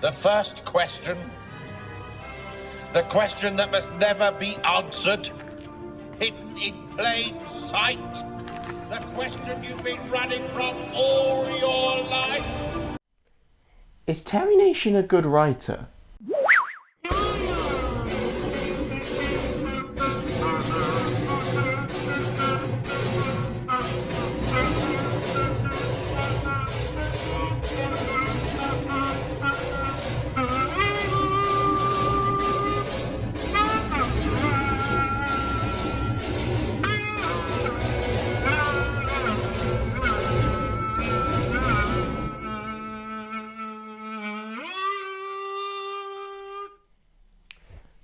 The first question, the question that must never be answered, hidden in plain sight, the question you've been running from all your life. Is Terry Nation a good writer?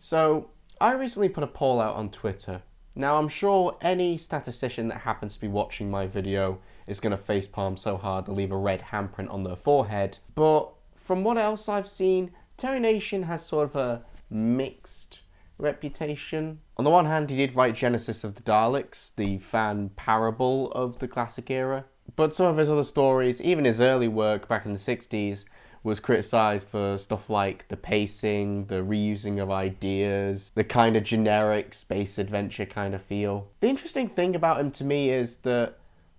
So, I recently put a poll out on Twitter. Now, I'm sure any statistician that happens to be watching my video is going to facepalm so hard they'll leave a red handprint on their forehead. But from what else I've seen, Terry Nation has sort of a mixed reputation. On the one hand, he did write Genesis of the Daleks, the fan parable of the classic era. But some of his other stories, even his early work back in the 60s, was criticised for stuff like the pacing, the reusing of ideas, the kind of generic space adventure kind of feel. The interesting thing about him to me is that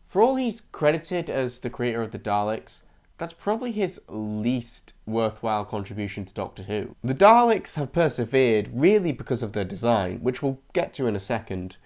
for all he's credited as the creator of the Daleks, that's probably his least worthwhile contribution to Doctor Who. The Daleks have persevered really because of their design, which we'll get to in a second.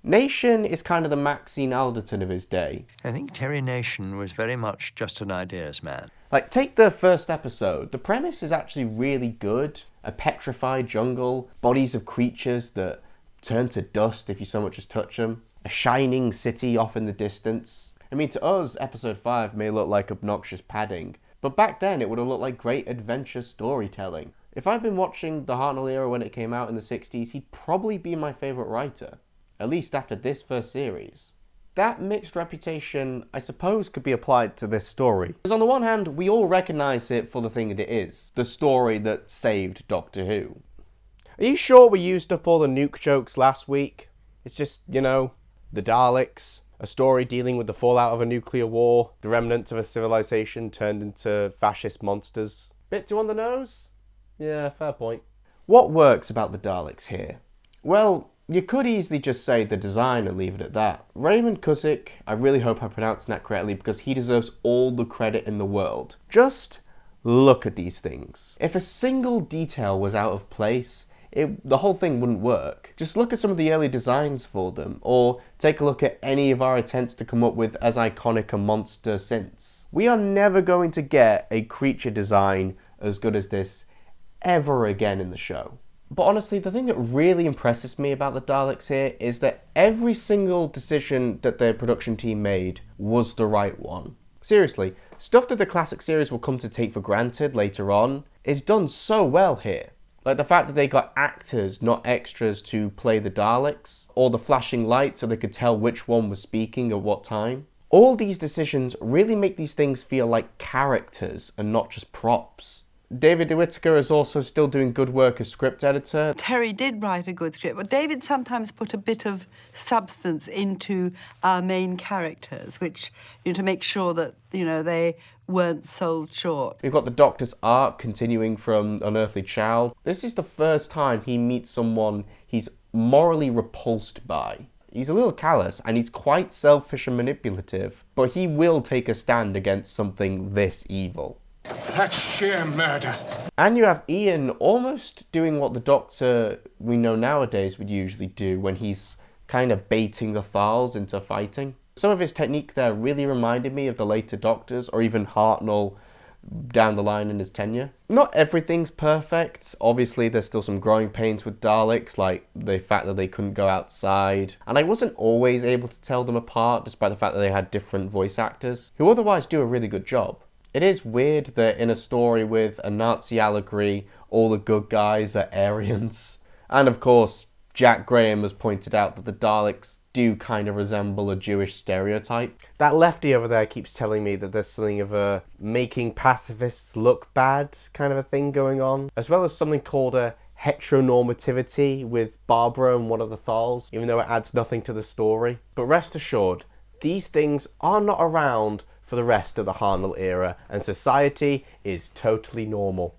Nation is kind of the Maxine Alderton of his day. I think Terry Nation was very much just an ideas man. Like, take the first episode. The premise is actually really good. A petrified jungle, bodies of creatures that turn to dust if you so much as touch them, a shining city off in the distance. I mean, to us, episode 5 may look like obnoxious padding, but back then it would have looked like great adventure storytelling. If I'd been watching the Hartnell era when it came out in the 60s, he'd probably be my favourite writer. At least after this first series. That mixed reputation, I suppose, could be applied to this story. Because on the one hand, we all recognise it for the thing that it is. The story that saved Doctor Who. Are you sure we used up all the nuke jokes last week? It's just, you know, the Daleks, a story dealing with the fallout of a nuclear war, the remnants of a civilization turned into fascist monsters. Bit too on the nose? Yeah, fair point. What works about the Daleks here? Well, you could easily just say the design and leave it at that. Raymond Kusick, I really hope I pronounced that correctly because he deserves all the credit in the world. Just look at these things. If a single detail was out of place, the whole thing wouldn't work. Just look at some of the early designs for them, or take a look at any of our attempts to come up with as iconic a monster since. We are never going to get a creature design as good as this ever again in the show. But honestly, the thing that really impresses me about the Daleks here is that every single decision that their production team made was the right one. Seriously, stuff that the classic series will come to take for granted later on is done so well here. Like the fact that they got actors, not extras, to play the Daleks, or the flashing lights so they could tell which one was speaking at what time. All these decisions really make these things feel like characters and not just props. David Whittaker is also still doing good work as script editor. Terry did write a good script, but David sometimes put a bit of substance into our main characters, which, to make sure that, they weren't sold short. We've got the Doctor's arc continuing from Unearthly Child. This is the first time he meets someone he's morally repulsed by. He's a little callous and he's quite selfish and manipulative, but he will take a stand against something this evil. That's sheer murder. And you have Ian almost doing what the Doctor we know nowadays would usually do when he's kind of baiting the Thals into fighting. Some of his technique there really reminded me of the later Doctors, or even Hartnell down the line in his tenure. Not everything's perfect. Obviously, there's still some growing pains with Daleks, like the fact that they couldn't go outside. And I wasn't always able to tell them apart, despite the fact that they had different voice actors, who otherwise do a really good job. It is weird that in a story with a Nazi allegory, all the good guys are Aryans. And of course, Jack Graham has pointed out that the Daleks do kind of resemble a Jewish stereotype. That lefty over there keeps telling me that there's something of a making pacifists look bad kind of a thing going on, as well as something called a heteronormativity with Barbara and one of the Thals, even though it adds nothing to the story. But rest assured, these things are not around for the rest of the Hartnell era, and society is totally normal.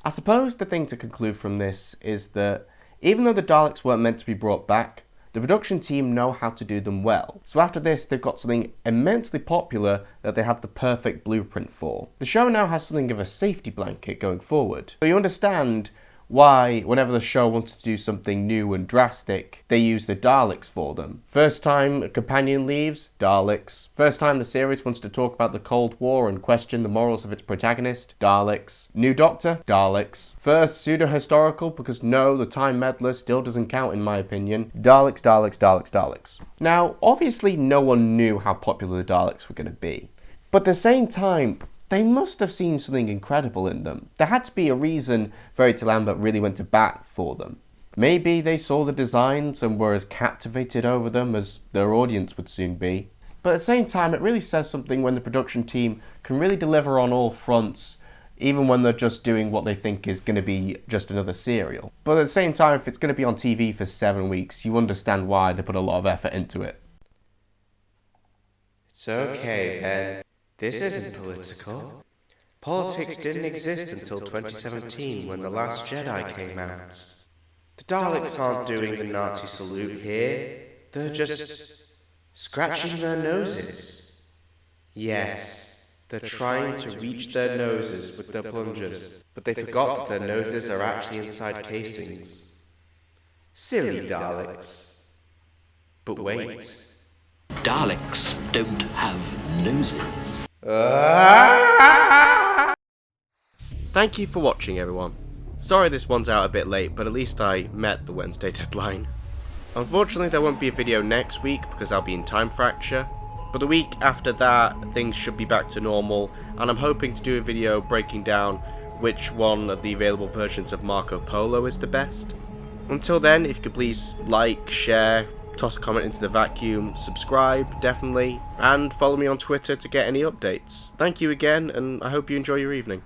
I suppose the thing to conclude from this is that even though the Daleks weren't meant to be brought back, the production team know how to do them well. So after this, they've got something immensely popular that they have the perfect blueprint for. The show now has something of a safety blanket going forward. So you understand why, whenever the show wanted to do something new and drastic, they use the Daleks for them. First time a companion leaves, Daleks. First time the series wants to talk about the Cold War and question the morals of its protagonist, Daleks. New Doctor, Daleks. First pseudo-historical, because no, the Time Meddler still doesn't count in my opinion, Daleks, Daleks, Daleks, Daleks. Now, obviously no one knew how popular the Daleks were going to be. But at the same time, they must have seen something incredible in them. There had to be a reason Verity Lambert really went to bat for them. Maybe they saw the designs and were as captivated over them as their audience would soon be. But at the same time, it really says something when the production team can really deliver on all fronts, even when they're just doing what they think is going to be just another serial. But at the same time, if it's going to be on TV for 7 weeks, you understand why they put a lot of effort into it. It's okay, Ben. This isn't political. Politics didn't exist until 2017 when The Last Jedi came out. The Daleks aren't doing the Nazi salute here. They're just scratching their noses. Yes, they're trying to reach their noses with their plungers, but they forgot that their noses are actually inside casings. Silly Daleks. But wait. Daleks don't have noses. Thank you for watching, everyone. Sorry this one's out a bit late, but at least I met the Wednesday deadline. Unfortunately, there won't be a video next week because I'll be in time fracture, but the week after that, things should be back to normal, and I'm hoping to do a video breaking down which one of the available versions of Marco Polo is the best. Until then, if you could please like, share, toss a comment into the vacuum, subscribe, definitely, and follow me on Twitter to get any updates. Thank you again, and I hope you enjoy your evening.